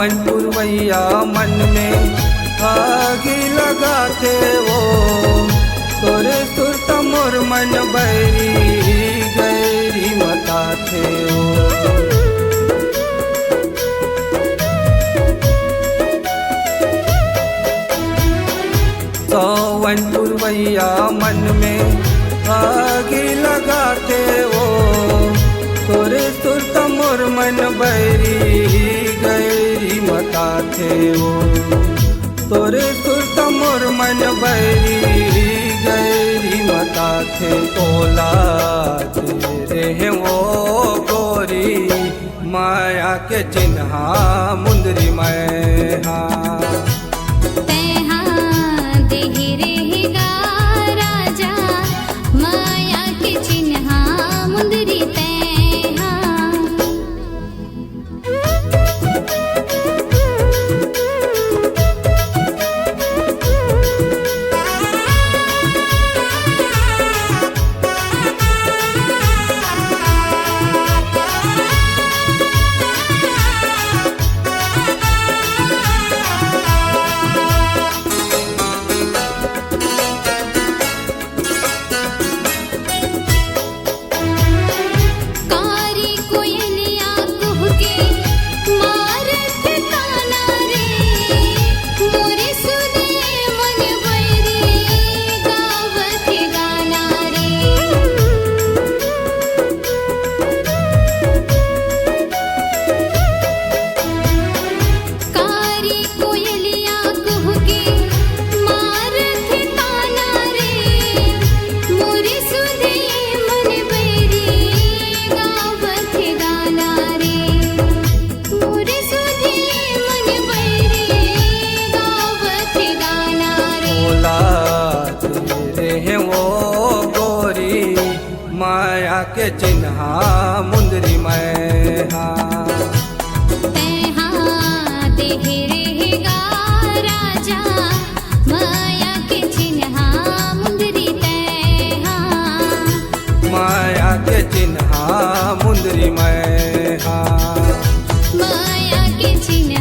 सावन पुरवैया मन में आगी लगाते वो तोरे सुरत मोर मन बैरी गैरी मता थे वो। सावन पुरवैया मन में आगी लगाते वो तोरे सुरत मोर मन बैरी गैरी मता थे वो। तोरे सुरत मोर मन बैरी गैरी मता थे। तोला तेरे वो गोरी माया के चिन्हा मुंदरी मैं हाँ। माया के चिन्हा मुंदरी मैं हाँ। रहेगा राजा माया के चिन्हा मुंदरी तै हाँ। माया के चिन्हा मुंदरी मैं हाँ। माया के चिन्हा